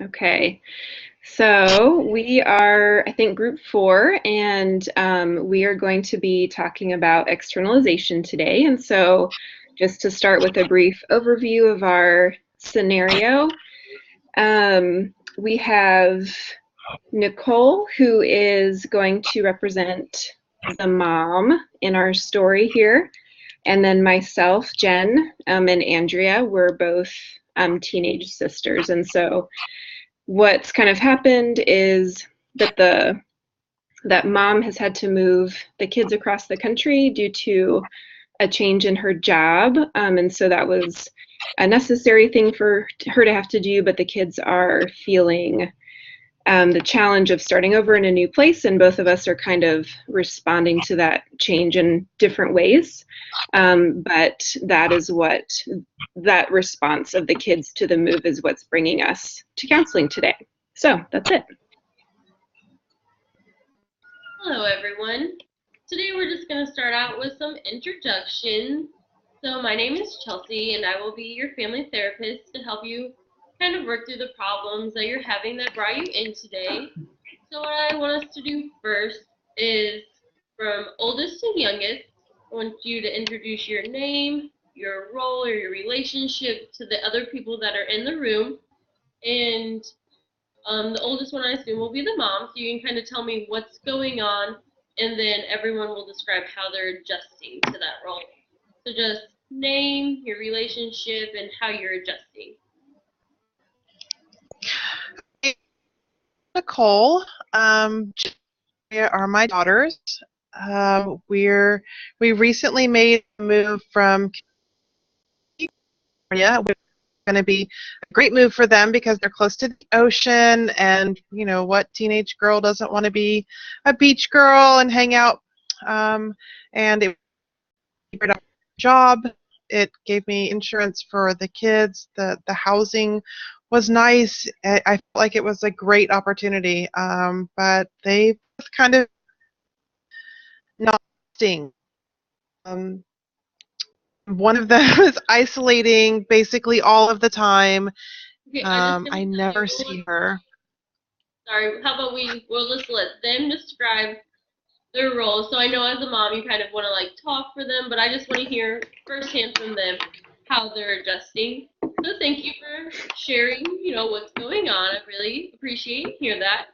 Okay. So we are, I think, group four, and we are going to be talking about externalization today. And so, just to start with a brief overview of our scenario, we have Nicole, who is going to represent the mom in our story here, and then myself, Jen, and Andrea. We're both teenage sisters, and so what's kind of happened is that the that mom has had to move the kids across the country due to a change in her job, and so that was a necessary thing for her to have to do. But the kids are feeling the challenge of starting over in a new place, and both of us are kind of responding to that change in different ways. But that is what that response of the kids to the move is what's bringing us to counseling today. So that's it. Hello everyone. Today we're just going to start out with some introductions. So my name is Chelsea and I will be your family therapist to help you kind of work through the problems that you're having that brought you in today. So what I want us to do first is from oldest to youngest, I want you to introduce your name, your role, or your relationship to the other people that are in the room. And the oldest one I assume will be the mom, so you can kind of tell me what's going on, and then everyone will describe how they're adjusting to that role. So just name, your relationship, and how you're adjusting. Nicole, are my daughters. We recently made a move from California. We're going to be a great move for them because they're close to the ocean, and you know what teenage girl doesn't want to be a beach girl and hang out. And it was a job. It gave me insurance for the kids. The housing was nice. I felt like it was a great opportunity, but they kind of not sting. One of them is isolating basically all of the time. Okay, I never see her. Sorry, how about we'll just let them describe their role. So I know as a mom you kind of want to like talk for them, but I just want to hear firsthand from them how they're adjusting. So thank you for sharing, what's going on. I really appreciate hear that.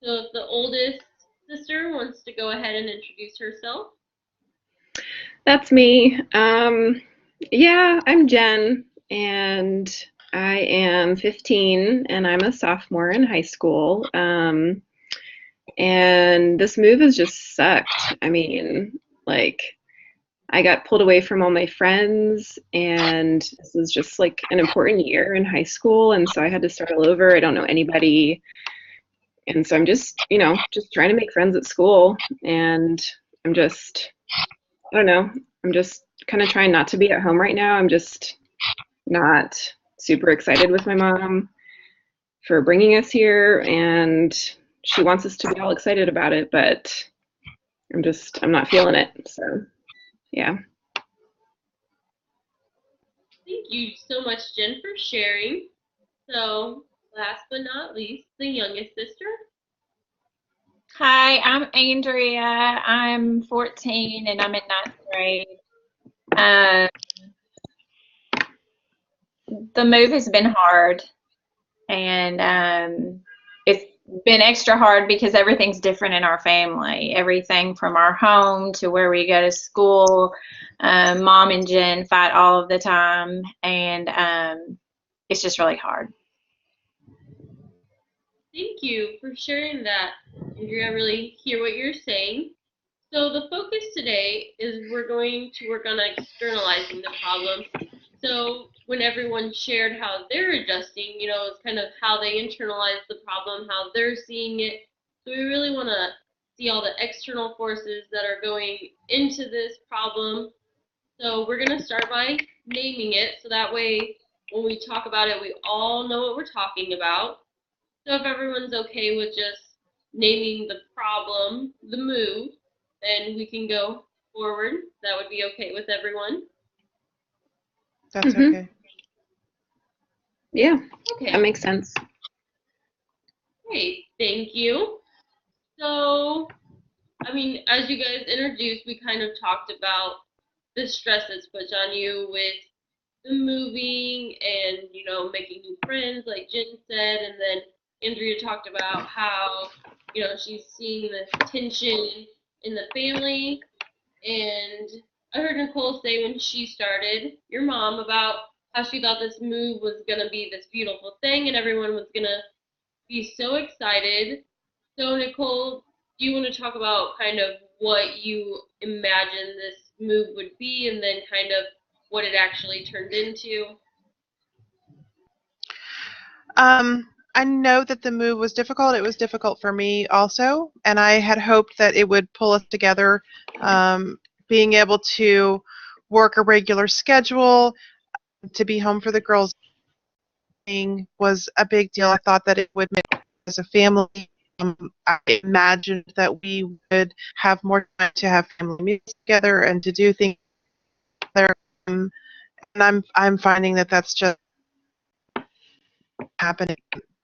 So if the oldest sister wants to go ahead and introduce herself. That's me. Yeah, I'm Jen, and I am 15, and I'm a sophomore in high school. And this move has just sucked. I mean, like, I got pulled away from all my friends, and this is just like an important year in high school, and so I had to start all over. I don't know anybody, and so I'm just, just trying to make friends at school, and I'm just, I don't know, I'm just kind of trying not to be at home right now. I'm just not super excited with my mom for bringing us here, and she wants us to be all excited about it, but I'm not feeling it. So, yeah. Thank you so much, Jen, for sharing. So, last but not least, the youngest sister. Hi, I'm Andrea. I'm 14 and I'm in ninth grade. The move has been hard, and it's been extra hard because everything's different in our family. Everything from our home to where we go to school. Mom and Jen fight all of the time, and it's just really hard. Thank you for sharing that, Andrea. I really hear what you're saying. So the focus today is we're going to work on externalizing the problem. So when everyone shared how they're adjusting, it's kind of how they internalize the problem, how they're seeing it. So we really want to see all the external forces that are going into this problem. So we're going to start by naming it, so that way when we talk about it, we all know what we're talking about. So if everyone's okay with just naming the problem, the move, then we can go forward. That would be okay with everyone. That's okay. Yeah, Okay. that makes sense. Great, thank you. So, I mean, as you guys introduced, we kind of talked about the stress that's put on you with the moving and, you know, making new friends, like Jen said, and then Andrea talked about how, you know, she's seeing the tension in the family. And I heard Nicole say when she started, your mom, about how she thought this move was going to be this beautiful thing and everyone was going to be so excited. So, Nicole, do you want to talk about kind of what you imagine this move would be and then kind of what it actually turned into? I know that the move was difficult. It was difficult for me also, and I had hoped that it would pull us together. Being able to work a regular schedule, to be home for the girls' was a big deal. I thought that it would make us as a family. I imagined that we would have more time to have family meetings together and to do things together. And I'm finding that that's just happening.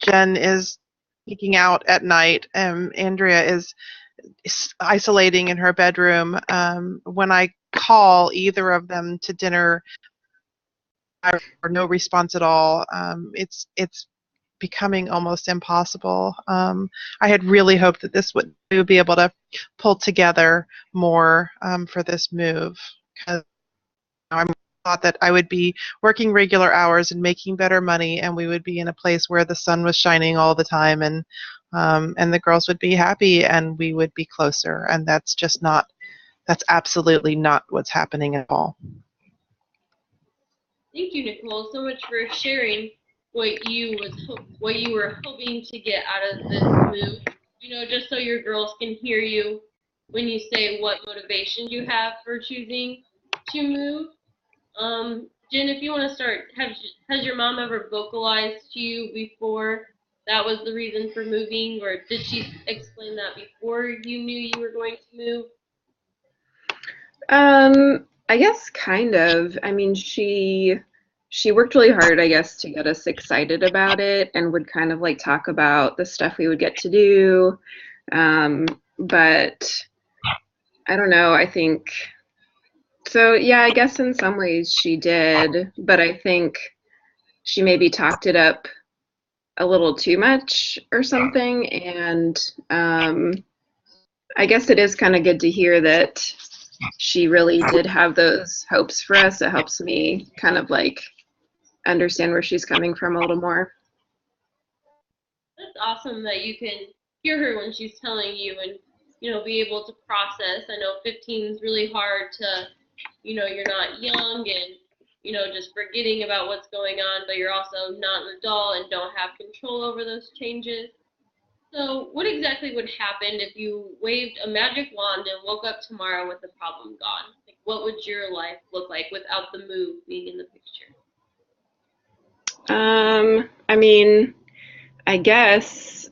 Jen is sneaking out at night. Andrea is isolating in her bedroom. When I call either of them to dinner, or no response at all. It's becoming almost impossible. I had really hoped that we would be able to pull together more for this move, because I thought that I would be working regular hours and making better money, and we would be in a place where the sun was shining all the time, and the girls would be happy, and we would be closer. And that's just not. That's absolutely not what's happening at all. Thank you, Nicole, so much for sharing what you were hoping to get out of this move. You know, just so your girls can hear you when you say what motivations you have for choosing to move. Jen, if you want to start, has your mom ever vocalized to you before that was the reason for moving, or did she explain that before you knew you were going to move? I guess kind of. I mean, she worked really hard, I guess, to get us excited about it and would kind of like talk about the stuff we would get to do. But I don't know, I think so. Yeah, I guess in some ways she did, but I think she maybe talked it up a little too much or something. And I guess it is kind of good to hear that she really did have those hopes for us. It helps me kind of like understand where she's coming from a little more. That's awesome that you can hear her when she's telling you and, you know, be able to process. I know 15 is really hard to, you know, you're not young and, you know, just forgetting about what's going on, but you're also not an adult and don't have control over those changes. So what exactly would happen if you waved a magic wand and woke up tomorrow with the problem gone? Like, what would your life look like without the move being in the picture? I mean, I guess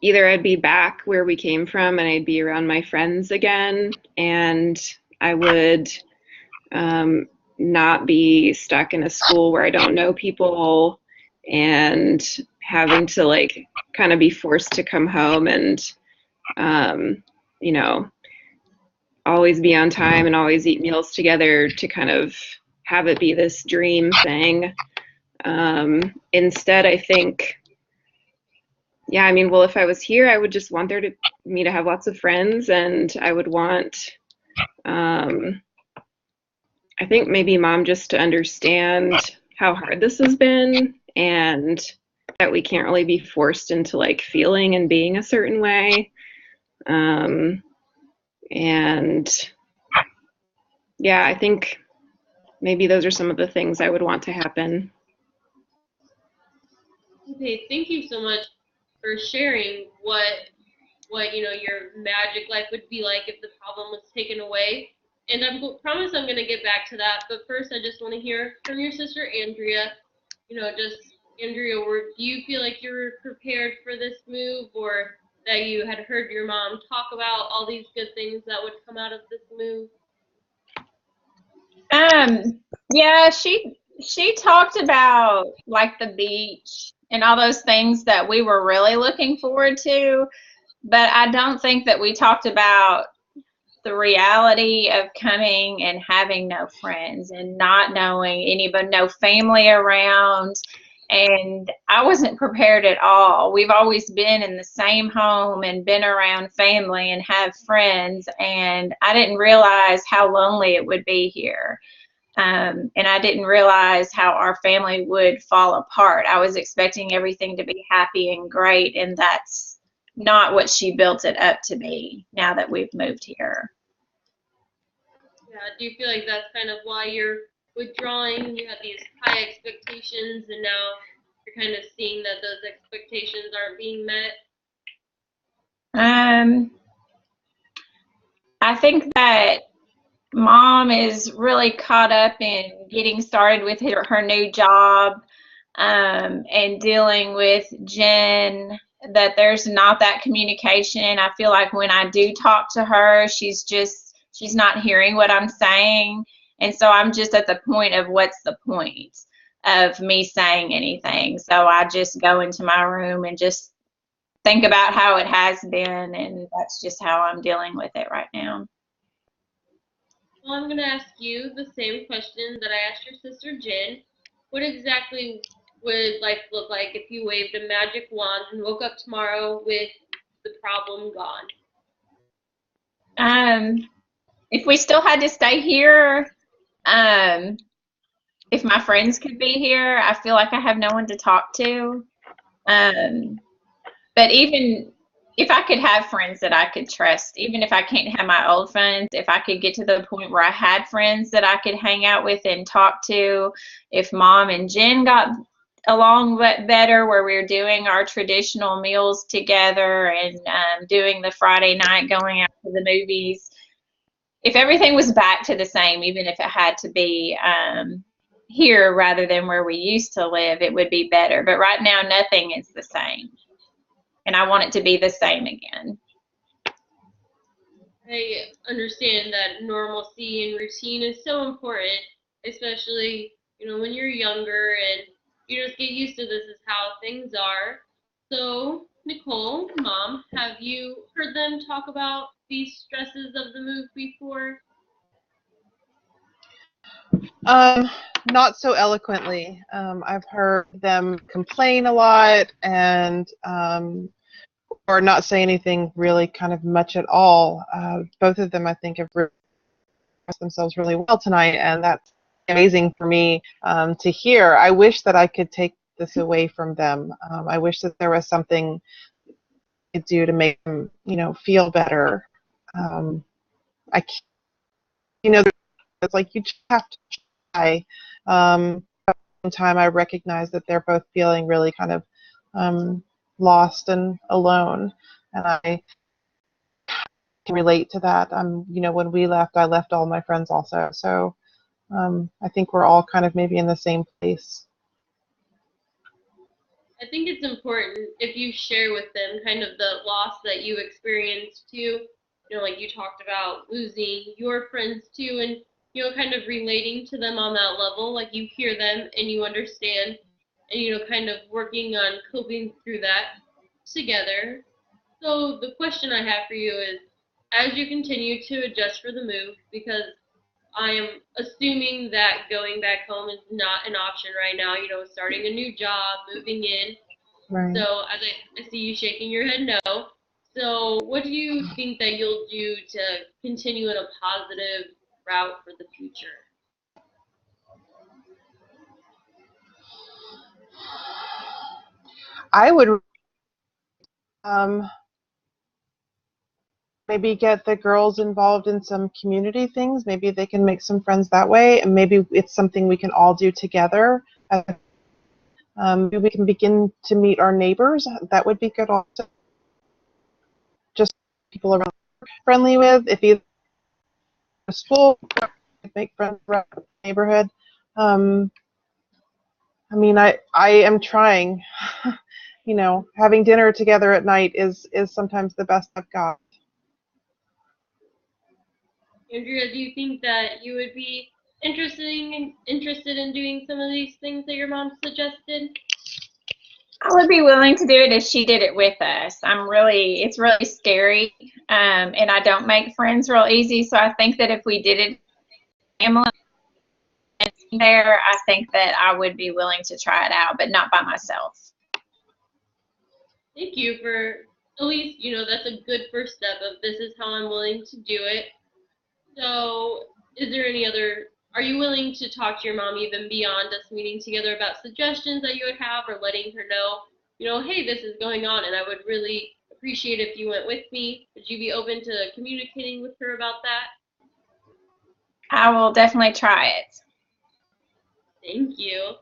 either I'd be back where we came from and I'd be around my friends again, and I would not be stuck in a school where I don't know people and having to like kind of be forced to come home and you know, always be on time and always eat meals together to kind of have it be this dream thing. Instead, I think, yeah, I mean, well, if I was here, I would just want me to have lots of friends, and I would want, I think maybe mom just to understand how hard this has been and that we can't really be forced into like feeling and being a certain way. And yeah, I think maybe those are some of the things I would want to happen. Okay, thank you so much for sharing what you know your magic life would be like if the problem was taken away. And I promise I'm going to get back to that. But first, I just want to hear from your sister Andrea. You know, just Andrea, do you feel like you were prepared for this move, or that you had heard your mom talk about all these good things that would come out of this move? Yeah, she talked about like the beach and all those things that we were really looking forward to. But I don't think that we talked about the reality of coming and having no friends and not knowing anybody, no family around. And I wasn't prepared at all. We've always been in the same home and been around family and have friends, and I didn't realize how lonely it would be here. And I didn't realize how our family would fall apart. I was expecting everything to be happy and great, and that's not what she built it up to be now that we've moved here. Yeah, do you feel like that's kind of why you're withdrawing? You had these high expectations, and now you're kind of seeing that those expectations aren't being met? I think that Mom is really caught up in getting started with her new job, and dealing with Jen, that there's not that communication. I feel like when I do talk to her, she's not hearing what I'm saying. And so I'm just at the point of what's the point of me saying anything. So I just go into my room and just think about how it has been, and that's just how I'm dealing with it right now. Well, I'm going to ask you the same question that I asked your sister Jen. What exactly would life look like if you waved a magic wand and woke up tomorrow with the problem gone? If we still had to stay here, if my friends could be here, I feel like I have no one to talk to. But even if I could have friends that I could trust, even if I can't have my old friends, if I could get to the point where I had friends that I could hang out with and talk to, if Mom and Jen got along better, where we were doing our traditional meals together and doing the Friday night going out to the movies, if everything was back to the same, even if it had to be here rather than where we used to live, it would be better. But right now, nothing is the same. And I want it to be the same again. I understand that normalcy and routine is so important, especially, when you're younger and you just get used to this is how things are. So, Nicole, Mom, have you heard them talk about these stresses of the move before? Not so eloquently. I've heard them complain a lot and or not say anything really kind of much at all. Both of them, I think, have expressed themselves really well tonight, and that's amazing for me to hear. I wish that I could take this away from them. I wish that there was something I could do to make them, feel better. I can't, it's like you just have to try. At the same time, I recognize that they're both feeling really kind of lost and alone, and I can relate to that. When we left, I left all my friends also, so I think we're all kind of maybe in the same place. I think it's important if you share with them kind of the loss that you experienced too. Like you talked about losing your friends too, and kind of relating to them on that level. Like you hear them and you understand, and kind of working on coping through that together. So the question I have for you is, as you continue to adjust for the move, because I am assuming that going back home is not an option right now, starting a new job, moving in. Right. So as I see you shaking your head no. So what do you think that you'll do to continue in a positive route for the future? I would maybe get the girls involved in some community things. Maybe they can make some friends that way, and maybe it's something we can all do together. Maybe we can begin to meet our neighbors. That would be good also. Just people around friendly with. If you school, make friends around the neighborhood. I am trying. Having dinner together at night is sometimes the best I've got. Andrea, do you think that you would be interested in doing some of these things that your mom suggested? I would be willing to do it if she did it with us. It's really scary, and I don't make friends real easy. So I think that if we did it, family there, I think that I would be willing to try it out, but not by myself. Thank you for at least, that's a good first step of this is how I'm willing to do it. So is there are you willing to talk to your mom even beyond us meeting together about suggestions that you would have or letting her know, hey, this is going on and I would really appreciate if you went with me. Would you be open to communicating with her about that? I will definitely try it. Thank you.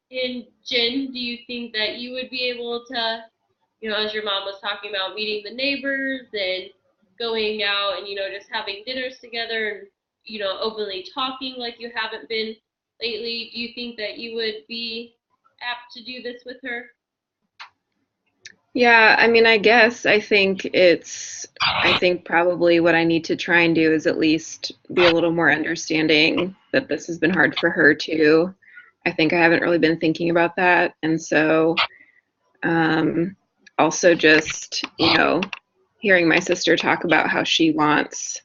And Jen, do you think that you would be able to, as your mom was talking about meeting the neighbors and going out and, just having dinners together and, openly talking like you haven't been lately, do you think that you would be apt to do this with her? Yeah, I mean, I think probably what I need to try and do is at least be a little more understanding that this has been hard for her too. I think I haven't really been thinking about that. And so, also just, hearing my sister talk about how she wants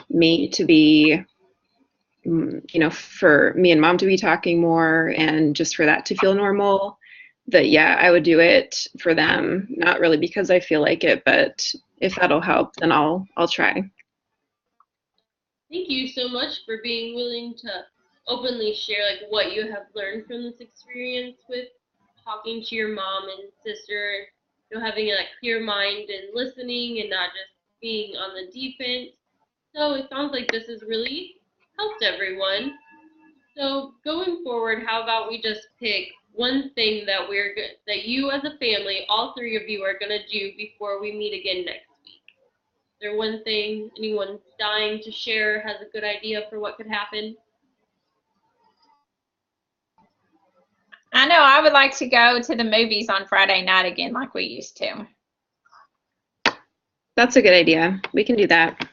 me to be, for me and mom to be talking more and just for that to feel normal, that yeah, I would do it for them, not really because I feel like it, but if that'll help, then I'll try. Thank you so much for being willing to openly share like what you have learned from this experience with talking to your mom and sister, having a clear mind and listening and not just being on the defense. So it sounds like this has really helped everyone. So going forward, how about we just pick one thing that that you as a family, all three of you, are gonna do before we meet again next week? Is there one thing anyone dying to share has a good idea for what could happen? I know I would like to go to the movies on Friday night again like we used to. That's a good idea. We can do that.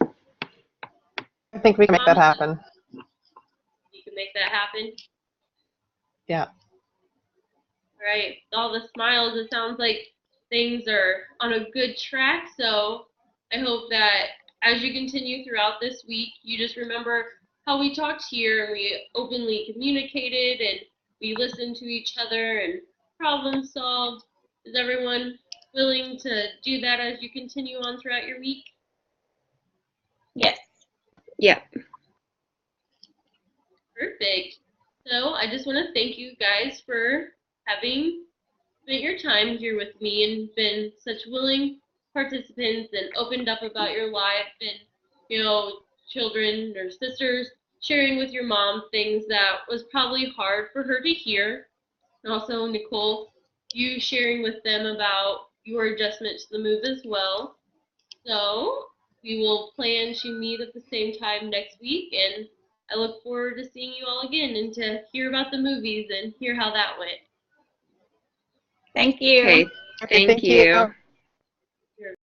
I think we can make that happen. You can make that happen? Yeah. All right. All the smiles, it sounds like things are on a good track. So I hope that as you continue throughout this week, you just remember how we talked here and we openly communicated and we listened to each other and problem solved. Is everyone willing to do that as you continue on throughout your week? Yes. Yeah. Perfect. So I just want to thank you guys for having spent your time here with me and been such willing participants and opened up about your life and, children or sisters sharing with your mom things that was probably hard for her to hear. And also, Nicole, you sharing with them about your adjustment to the move as well. So we will plan to meet at the same time next week, and I look forward to seeing you all again and to hear about the movies and hear how that went. Thank you. Okay. Okay, Thank you.